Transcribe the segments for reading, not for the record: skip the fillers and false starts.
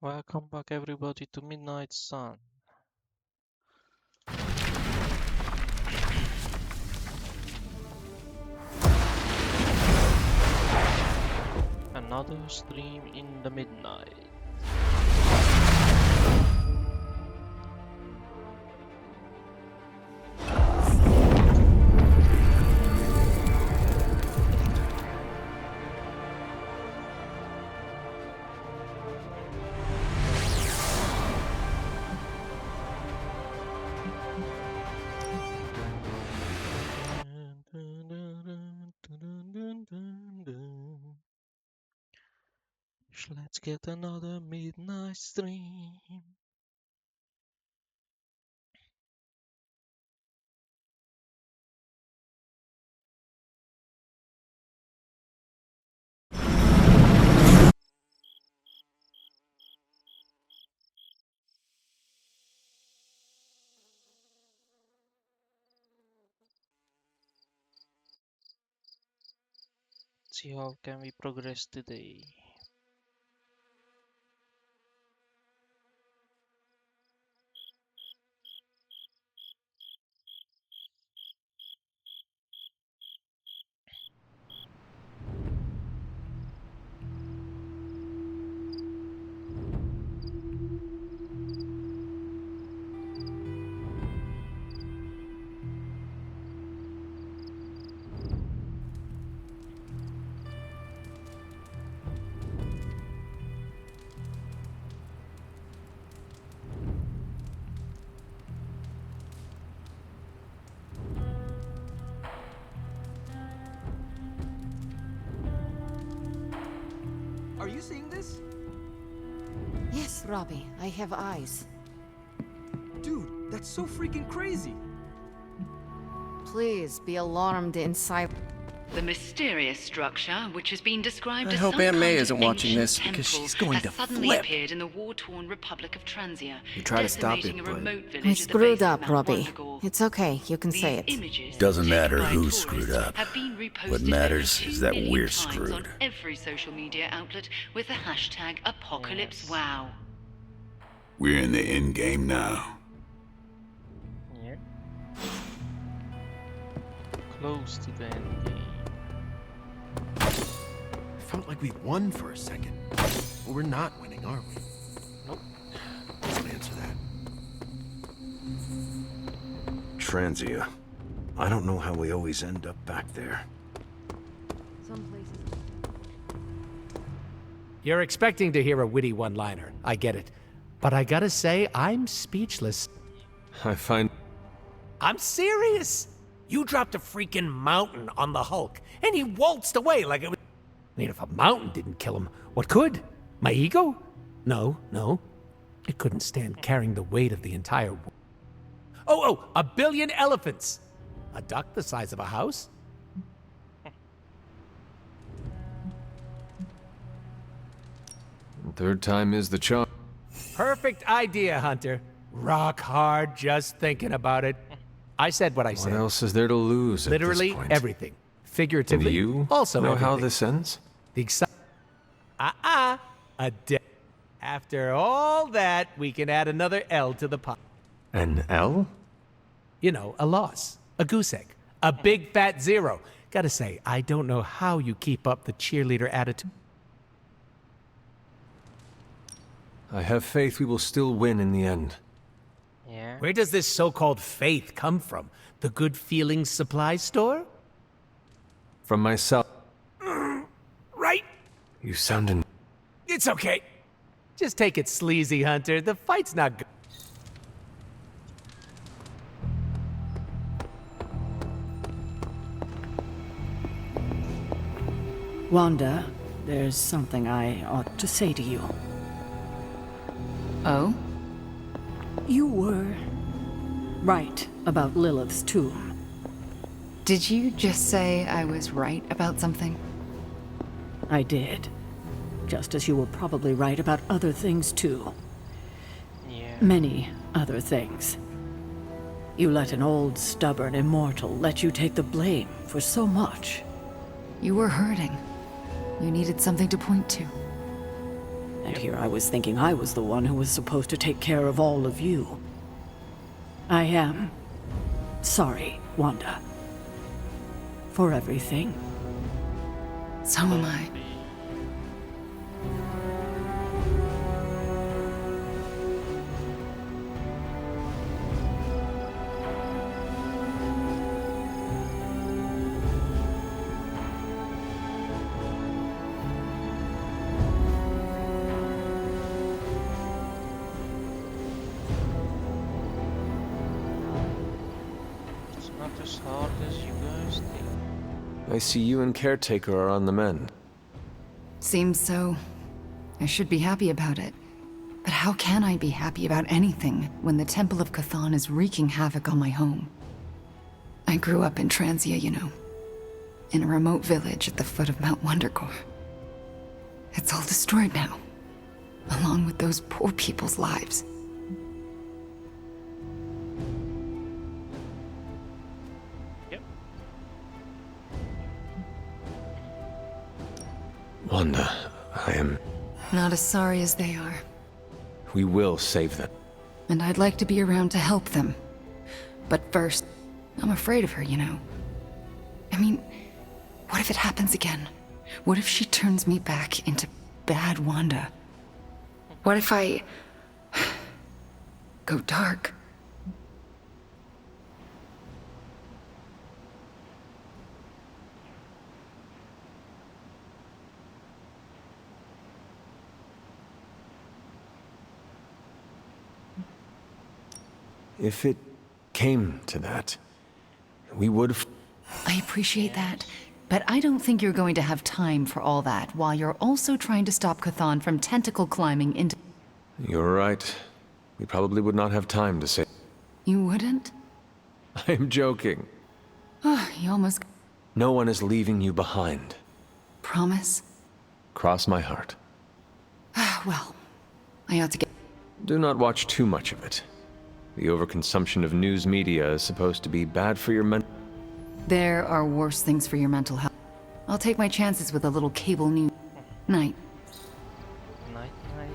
Welcome back everybody to Midnight Sun. Another stream in the midnight. Let's get another midnight stream. See how can we progress today. Are you seeing this? Yes, Robbie, I have eyes. Dude, that's so freaking crazy! Please be alarmed in silence. The mysterious structure, which has been described I as hope some Aunt May kind isn't of watching ancient this, because temple, she's going has to suddenly flip. appeared in the war-torn Republic of Transia, We try to stop decimating it, a but remote village We at the screwed base of up, Mount Robbie. Wondagore. It's okay, you can These say it. images, Doesn't taken matter by who tourists, screwed up. have been reposted What over matters 2 is that million we're times screwed. on every social media outlet with the hashtag Yes. #ApocalypseWow. We're in the end game now. Yeah. Close to the end game. I felt like we won for a second. But we're not winning, are we? Nope. Don't answer that. Transia. I don't know how we always end up back there. Some places. You're expecting to hear a witty one-liner. I get it. But I gotta say, I'm speechless. I'm serious! You dropped a freaking mountain on the Hulk, and he waltzed away like it was... I mean, if a mountain didn't kill him, what could? My ego? No. It couldn't stand carrying the weight of the entire world. Oh, 1 billion elephants! A duck the size of a house? Third time is the charm. Perfect idea, Hunter. Rock hard just thinking about it. I said what I said. What else is there to lose Literally at this point? everything. And Figuratively, you also know everything. how this ends? The a death. After all that, we can add another L to the pot. An L? You know, a loss, a goose egg, a big fat zero. Gotta say, I don't know how you keep up the cheerleader attitude. I have faith we will still win in the end. Yeah. Where does this so-called faith come from? The Good Feelings supply store? From myself. Right? You sound It's okay. Just take it sleazy, Hunter. The fight's not good. Wanda, there's something I ought to say to you. Oh? You were right about Lilith's tomb. Did you just say I was right about something? I did. Just as you were probably right about other things too. Yeah. Many other things. You let an old, stubborn immortal let you take the blame for so much. You were hurting. You needed something to point to. I got here, I was thinking I was the one who was supposed to take care of all of you. I am sorry, Wanda. For everything. So am I. It's not as hard as you guys think. I see you and Caretaker are on the mend. Seems so. I should be happy about it. But how can I be happy about anything when the Temple of Cthon is wreaking havoc on my home? I grew up in Transia, you know. In a remote village at the foot of Mount Wondercore. It's all destroyed now. Along with those poor people's lives. Yep. Wanda, I am... Not as sorry as they are. We will save them. And I'd like to be around to help them. But first, I'm afraid of her, you know. I mean, what if it happens again? What if she turns me back into bad Wanda? What if I... go dark? If it came to that, we would have... I appreciate that, but I don't think you're going to have time for all that while you're also trying to stop Cthon from tentacle climbing into... You're right. We probably would not have time to say... You wouldn't? I'm joking. Oh, you almost... No one is leaving you behind. Promise? Cross my heart. Well, I ought to get... Do not watch too much of it. The overconsumption of news media is supposed to be bad for your mental... There are worse things for your mental health. I'll take my chances with a little cable news. Night. Night, night.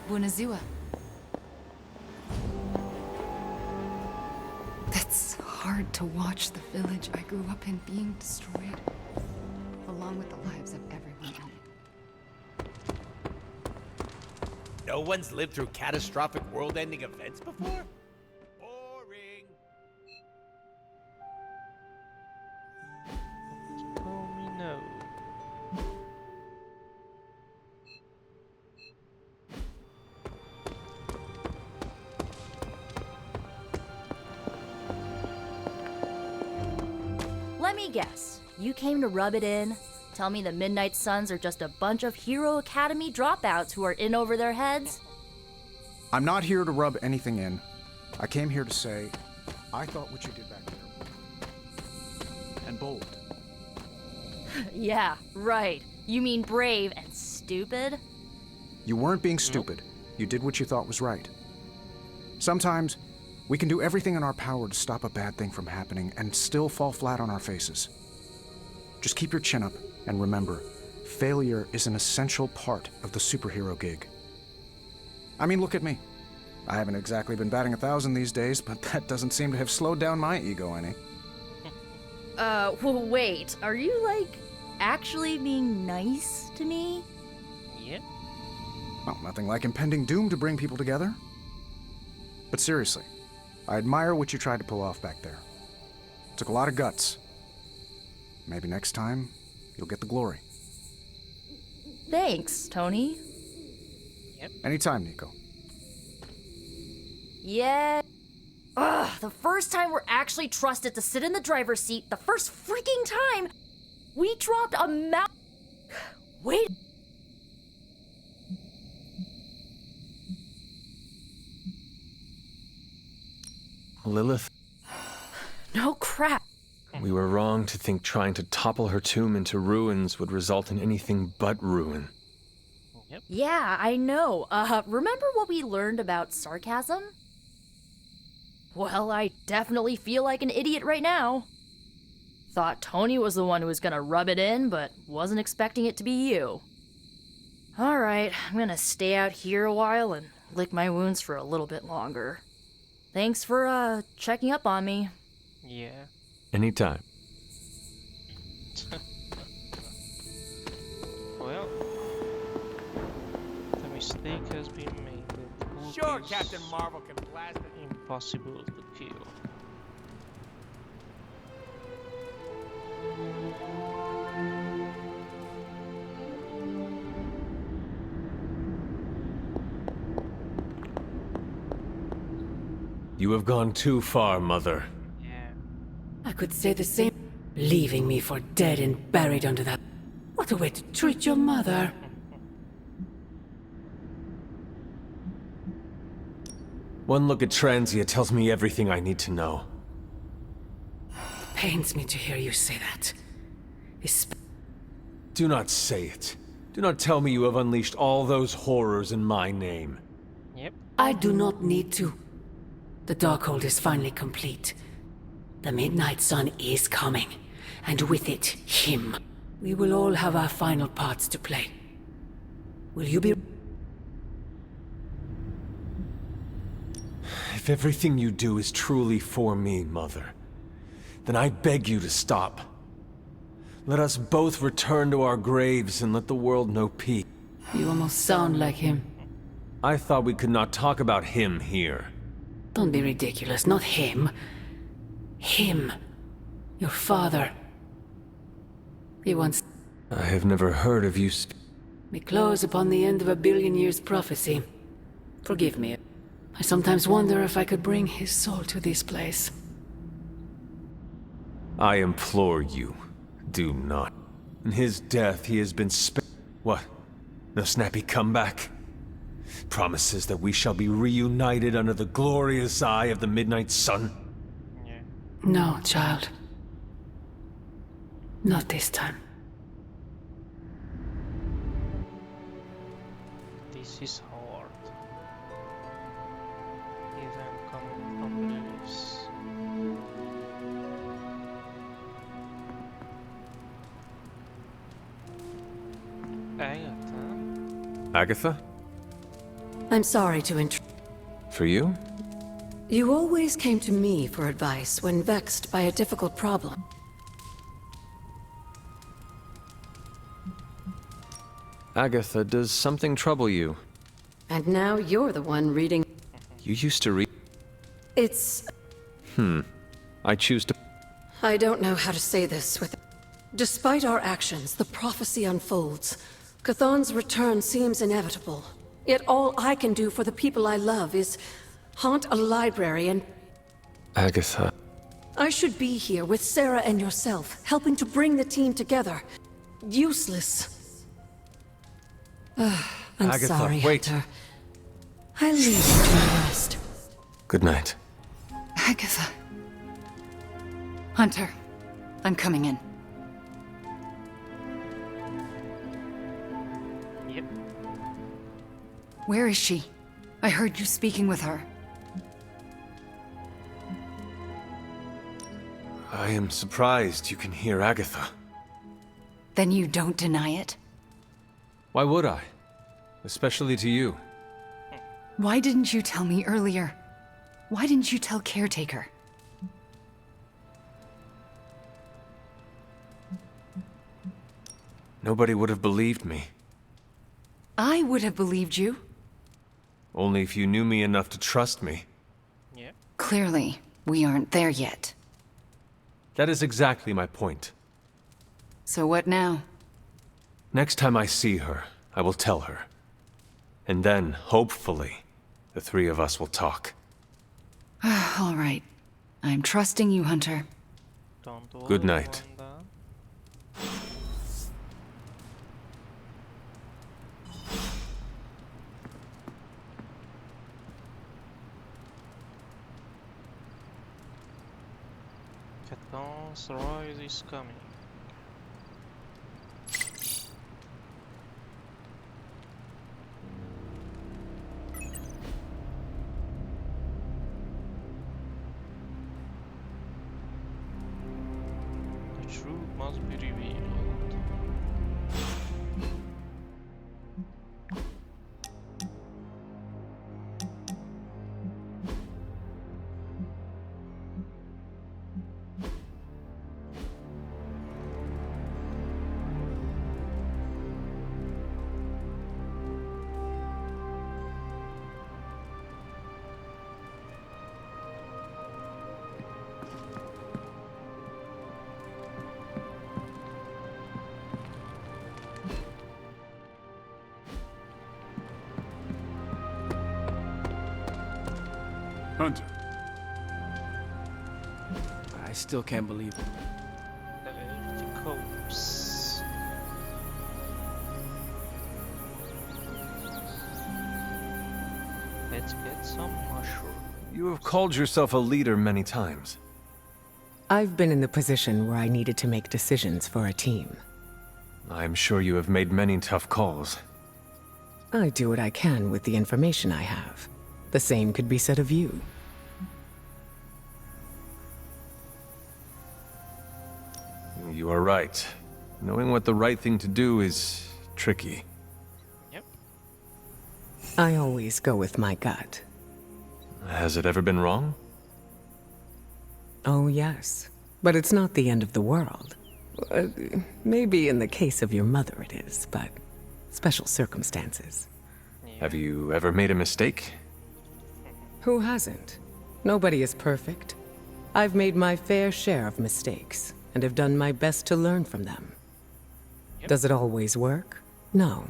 Bunazua. It's hard to watch the village I grew up in being destroyed, along with the lives of everyone in it. No one's lived through catastrophic world-ending events before? Boring. Tell me no. Let me guess. You came to rub it in? Tell me the Midnight Suns are just a bunch of Hero Academy dropouts who are in over their heads? I'm not here to rub anything in. I came here to say, I thought what you did back there. And bold. Yeah, right. You mean brave and stupid? You weren't being stupid. You did what you thought was right. Sometimes, we can do everything in our power to stop a bad thing from happening and still fall flat on our faces. Just keep your chin up and remember, failure is an essential part of the superhero gig. I mean, look at me. I haven't exactly been batting 1,000 these days, but that doesn't seem to have slowed down my ego any. Well, wait. Are you, like, actually being nice to me? Yep. Well, nothing like impending doom to bring people together. But seriously, I admire what you tried to pull off back there. Took a lot of guts. Maybe next time, you'll get the glory. Thanks, Tony. Anytime, Nico. Yeah. Ugh, the first time we're actually trusted to sit in the driver's seat, the first freaking time, we dropped a Wait. Lilith, No crap. we were wrong to think trying to topple her tomb into ruins would result in anything but ruin. Yeah, I know. Remember what we learned about sarcasm? Well, I definitely feel like an idiot right now. Thought Tony was the one who was gonna rub it in, but wasn't expecting it to be you. Alright, I'm gonna stay out here a while and lick my wounds for a little bit longer. Thanks for, checking up on me. Yeah. Anytime. Well, the mistake has been made. The book Sure, is Captain Marvel can blast it. impossible to kill. You have gone too far, Mother. Yeah. I could say the same. Leaving me for dead and buried under that. What a way to treat your mother. One look at Transia tells me everything I need to know. Pains me to hear you say that. Do not say it. Do not tell me you have unleashed all those horrors in my name. Yep. I do not need to. The Darkhold is finally complete. The Midnight Sun is coming, and with it, him. We will all have our final parts to play. Will you be... If everything you do is truly for me, Mother, then I beg you to stop. Let us both return to our graves and let the world know peace. You almost sound like him. I thought we could not talk about him here. Don't be ridiculous, not him. Him. Your father. He once... I have never heard of you We close upon the end of a billion years prophecy. Forgive me. I sometimes wonder if I could bring his soul to this place. I implore you, do not. In his death, he has been What? No snappy comeback? Promises that we shall be reunited under the glorious eye of the Midnight Sun? Yeah. No, child. Not this time. This is hard. Even coming from beliefs. Agatha? Agatha? I'm sorry to For you? You always came to me for advice when vexed by a difficult problem. Agatha, does something trouble you? And now you're the one reading. You used to read. It's... I choose to. I don't know how to say this with... Despite our actions, the prophecy unfolds. Chthon's return seems inevitable. Yet all I can do for the people I love is haunt a library and... Agatha. I should be here with Sarah and yourself, helping to bring the team together. Useless. I'm Agatha, sorry, wait. Hunter. I'll leave you to rest. Good night. Agatha. Hunter, I'm coming in. Yep. Where is she? I heard you speaking with her. I am surprised you can hear Agatha. Then you don't deny it? Why would I? Especially to you. Why didn't you tell me earlier? Why didn't you tell Caretaker? Nobody would have believed me. I would have believed you. Only if you knew me enough to trust me. Yeah. Clearly, we aren't there yet. That is exactly my point. So what now? Next time I see her, I will tell her. And then, hopefully, the three of us will talk. All right. I'm trusting you, Hunter. Don't worry, Good night. Wanda. Chthon's rise is coming. The truth must be revealed. Hunter. I still can't believe it. The empty corpse. Let's get some mushroom. You have called yourself a leader many times. I've been in the position where I needed to make decisions for a team. I'm sure you have made many tough calls. I do what I can with the information I have. The same could be said of you. You are right. Knowing what the right thing to do is tricky. Yep. I always go with my gut. Has it ever been wrong? Oh, yes. But it's not the end of the world. Maybe in the case of your mother it is, but special circumstances. Have you ever made a mistake? Who hasn't? Nobody is perfect. I've made my fair share of mistakes, and have done my best to learn from them. Yep. Does it always work? No.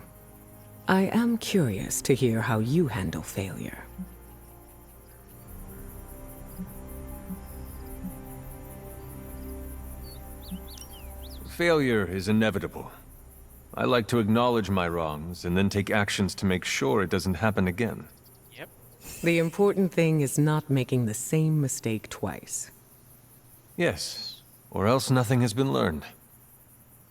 I am curious to hear how you handle failure. Failure is inevitable. I like to acknowledge my wrongs and then take actions to make sure it doesn't happen again. Yep. The important thing is not making the same mistake twice. Yes, or else nothing has been learned.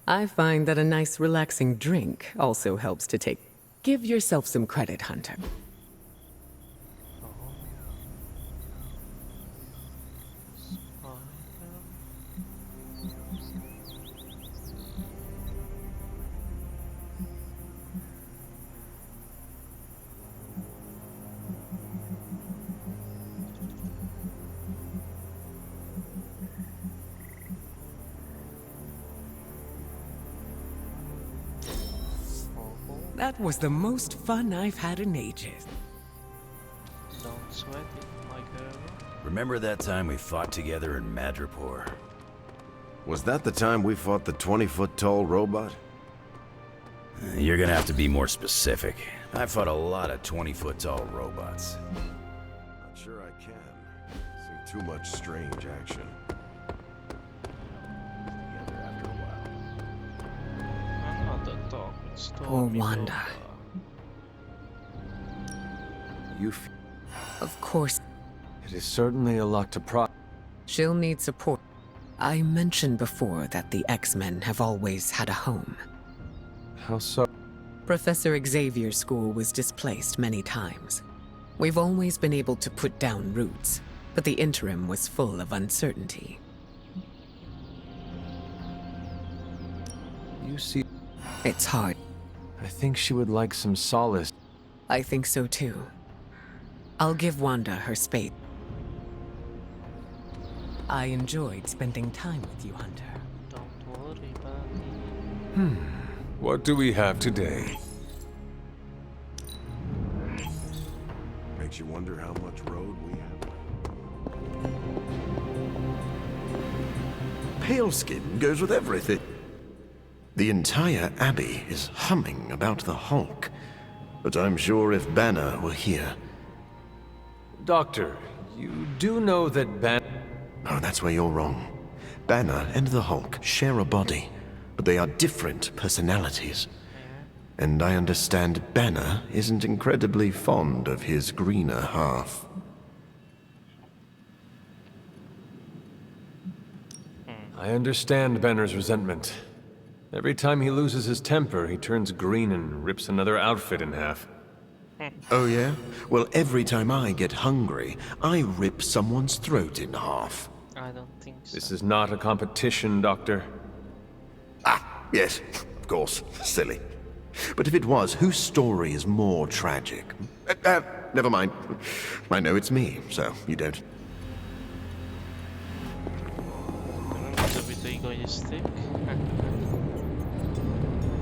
I find that a nice relaxing drink also helps to take... Give yourself some credit, Hunter. That was the most fun I've had in ages. Don't sweat it, my girl. Remember that time we fought together in Madripoor? Was that the time we fought the 20-foot-tall robot? You're gonna have to be more specific. I fought a lot of 20-foot-tall robots. Not sure I can. Seen too much strange action. Together after a while. Another talk with Stormy. Poor Wanda. You Of course, It is certainly a lot to she'll need support. I mentioned before that the X-Men have always had a home. How so? Professor Xavier's school was displaced many times. We've always been able to put down roots, but the interim was full of uncertainty. You see, It's hard. I think she would like some solace. I think so too. I'll give Wanda her space. I enjoyed spending time with you, Hunter. Don't worry, buddy. What do we have today? Makes you wonder how much road we have. Pale skin goes with everything. The entire Abbey is humming about the Hulk. But I'm sure if Banner were here... Doctor, you do know that Oh, that's where you're wrong. Banner and the Hulk share a body, but they are different personalities. And I understand Banner isn't incredibly fond of his greener half. I understand Banner's resentment. Every time he loses his temper, he turns green and rips another outfit in half. Oh yeah? Well, every time I get hungry, I rip someone's throat in half. I don't think so. This is not a competition, Doctor. Ah, yes, of course. Silly. But if it was, whose story is more tragic? Never mind. I know it's me, so you don't. It's a bit egoistic.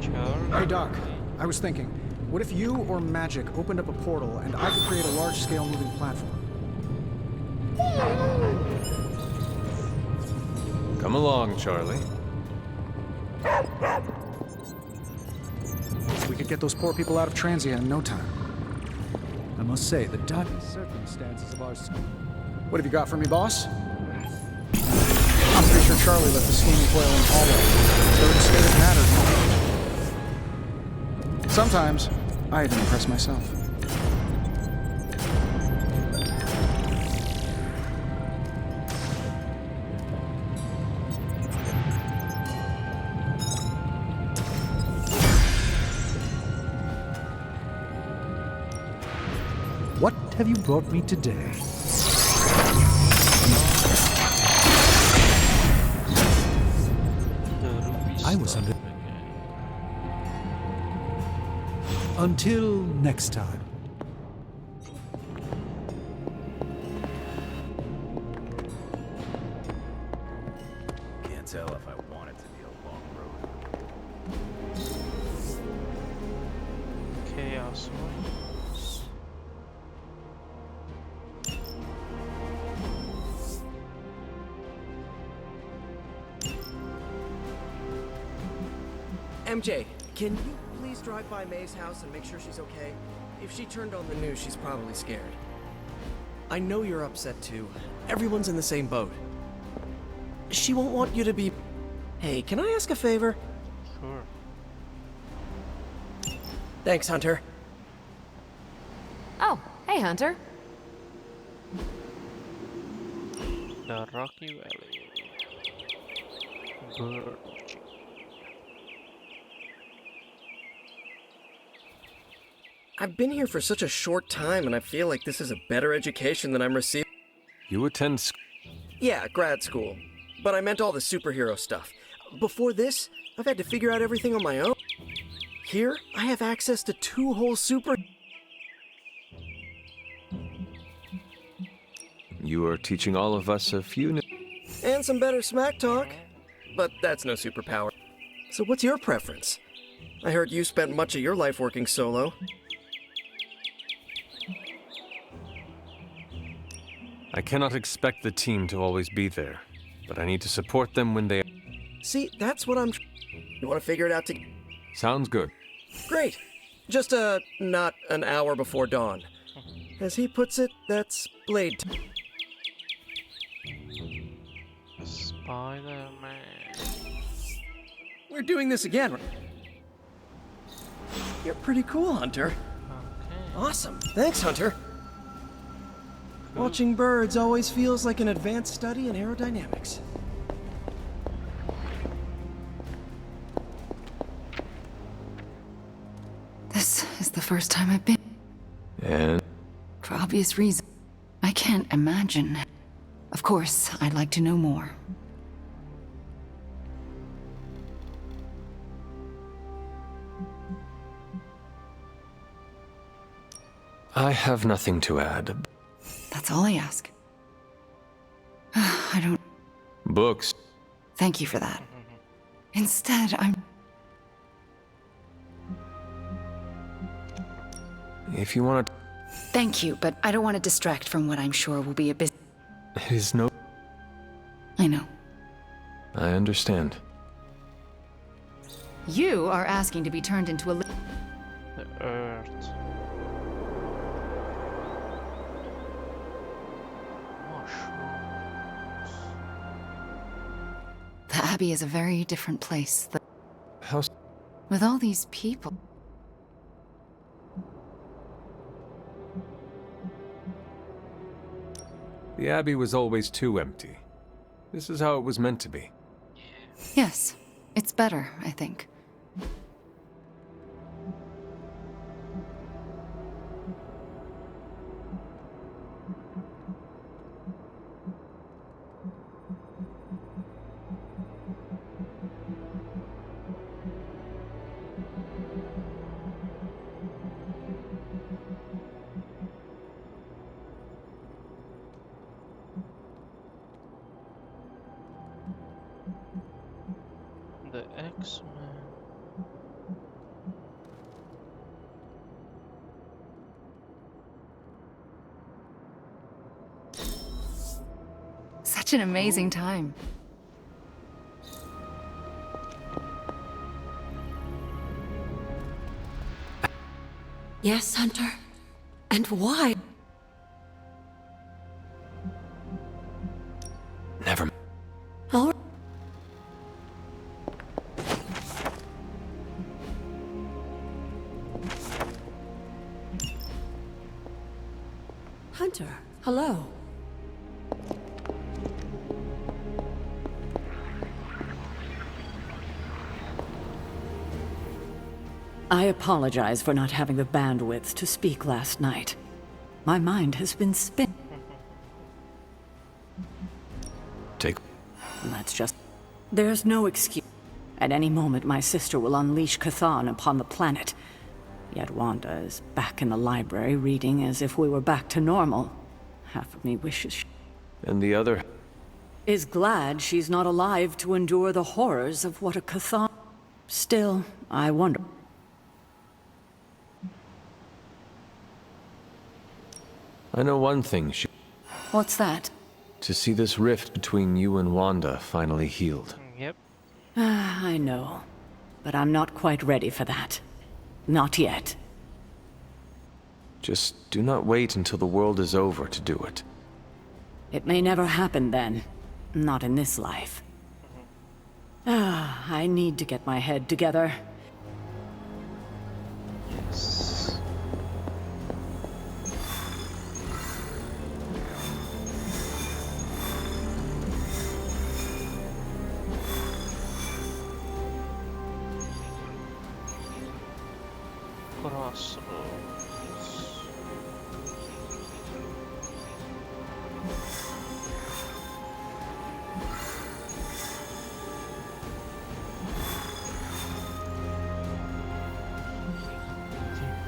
Charlie. Hey, Doc. I was thinking, what if you or magic opened up a portal and I could create a large-scale moving platform? Come along, Charlie. We could get those poor people out of Transia in no time. I must say, the dire circumstances of our... What have you got for me, boss? I'm pretty sure Charlie left the steaming coil in the hallway. Third state of matter. Sometimes, I even impress myself. What have you brought me today? I was under... Until next time. Can't tell if I want it to be a long road. Chaos one. MJ, can you please drive by May's house and make sure she's okay? If she turned on the news, she's probably scared. I know you're upset too. Everyone's in the same boat. She won't want you to be... Hey, can I ask a favor? Sure. Thanks, Hunter. Oh, hey, Hunter. The Rocky Valley. Bird. I've been here for such a short time, and I feel like this is a better education than I'm receiving. You attend Yeah, grad school. But I meant all the superhero stuff. Before this, I've had to figure out everything on my own. Here, I have access to 2 whole super... You are teaching all of us a few... And some better smack talk. But that's no superpower. So what's your preference? I heard you spent much of your life working solo. I cannot expect the team to always be there, but I need to support them when they... See, that's what I'm... You want to figure it out to... Sounds good. Great. Just, not an hour before dawn. As he puts it, that's blade time. Spider-Man. We're doing this again. You're pretty cool, Hunter. Okay. Awesome. Thanks, Hunter. Watching birds always feels like an advanced study in aerodynamics. This is the first time I've been. And? For obvious reasons. I can't imagine. Of course, I'd like to know more. I have nothing to add. That's all I ask. I don't... Books. Thank you for that. Instead, I'm... If you want to... Thank you, but I don't want to distract from what I'm sure will be a busy... It is no... I know. I understand. You are asking to be turned into a... The Earth. Mushrooms. The Abbey is a very different place. How... With all these people... The Abbey was always too empty. This is how it was meant to be. Yes, it's better, I think. The X-Men. Such an amazing time. Yes, Hunter? And why? Never. All right. Hunter, hello. I apologize for not having the bandwidth to speak last night. My mind has been spinning. Take... That's just... There's no excuse. At any moment, my sister will unleash Chthon upon the planet. Yet Wanda is back in the library reading as if we were back to normal. Half of me wishes And the other... is glad she's not alive to endure the horrors of what a Chthon... Still, I wonder... I know one thing, What's that? to see this rift between you and Wanda finally healed. Yep. I know. But I'm not quite ready for that. Not yet. Just do not wait until the world is over to do it. It may never happen then. Not in this life. I need to get my head together. Yes. Crossroads.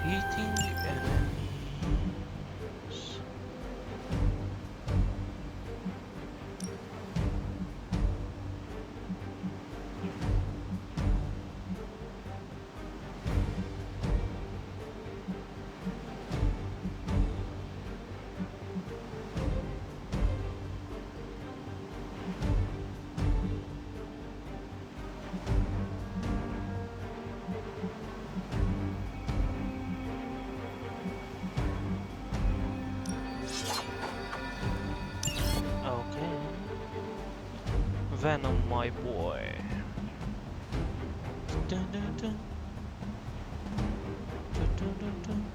Defeating enemies. Okay. Venom, my boy. Dun, dun, dun. Dun, dun, dun, dun.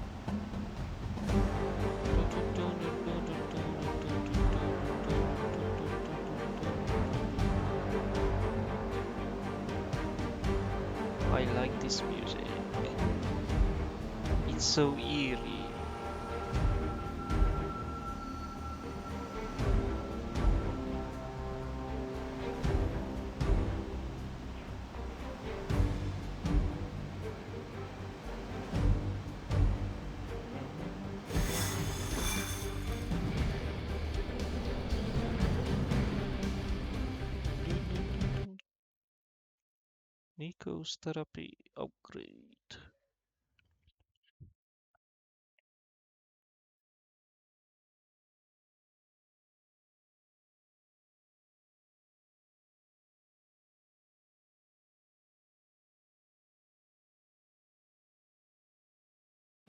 Dun, dun, dun, dun, dun, dun, dun, dun, dun, dun, dun. I like this music. It's so eerie. Nico's therapy upgrade.